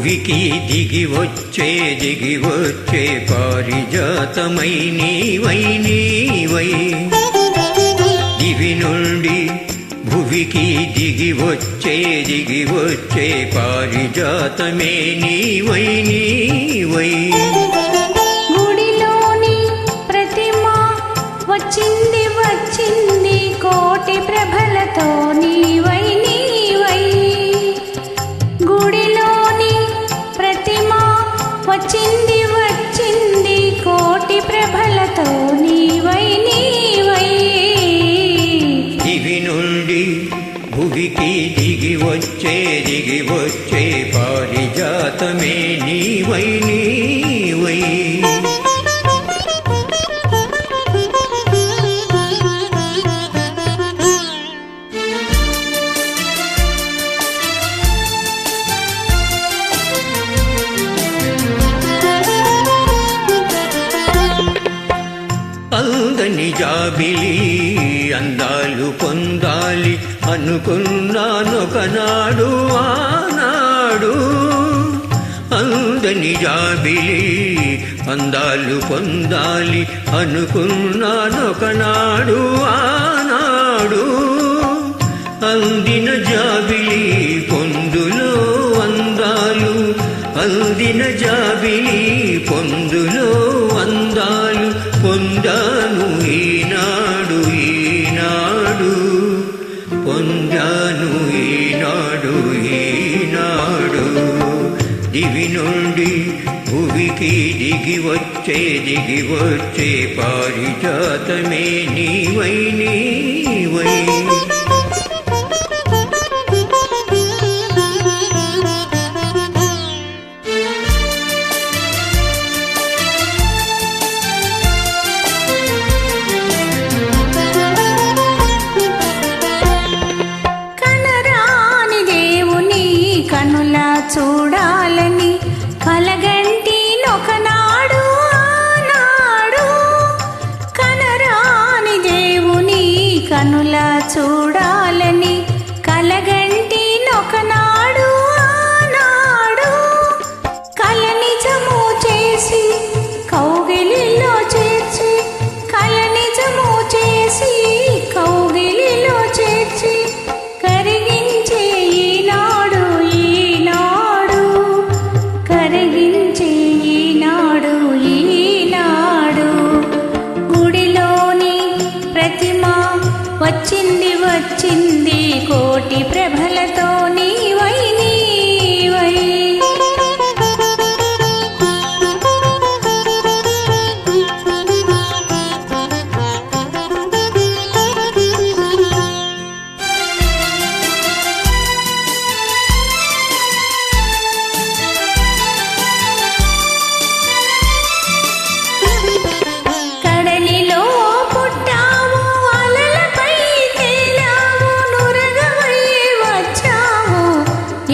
భువికి దిగి వచ్చే పారిజాతమై నీవై దివి నుండి భువికి దిగి వచ్చే పారిజాతమే నీవై గుడిలోని ప్రతిమ వచ్చింది కోటి ప్రభలతో నీవై గుడిలోని ప్రతిమ వచ్చింది కోటి ప్రభలతో నీవై దివి నుండి భువికి దిగి వచ్చే పారిజాతమే నీవై అందని జాబిలి అందాలు పొందాలి అనుకున్నానొకనాడు ఆనాడు అందని జాబిలి అందాలు పొందాలి అనుకున్నానొకనాడు ఆనాడు అందిన జాబిలి పొందులో అందాలు అందిన జాబిలి పొందులో అందాలు పొందాను ఈనాడు పొందాను ఈనాడు దివి నుండి భువికి దిగి వచ్చే పారిజాతమే నీవై కనులా చూడాలని కలగంటి నొకనాడు ఆనాడు కనరాని దేవుని కనులా చూడాలని కలగంటి నొకనాడు ఆనాడు కల నిజము చేసి కౌగిలిలో చేర్చి కల నిజము చేసి కౌగిలిలో చేర్చి కరిగించే వచ్చింది కోటి ప్రభలతో నీవై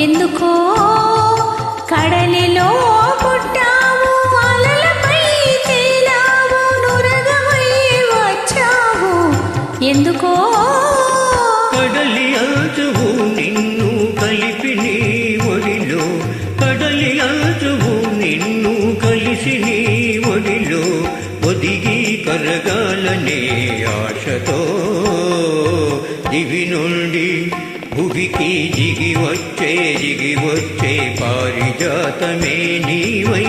ఎందుకో కడలిలో పుట్టావు అలలపై తేలావు నురగమై వచ్చావు ఎందుకో కడలి ఆచవు నిన్ను కలిపి నీ ఒడిలో కడలి ఆచవు నిన్ను కలిసి నీ ఒడిలో ఒదిగి కరగాలనే ఆశతో దివి నుండి భువికి దిగి వచ్చే పారిజాతమే నీవై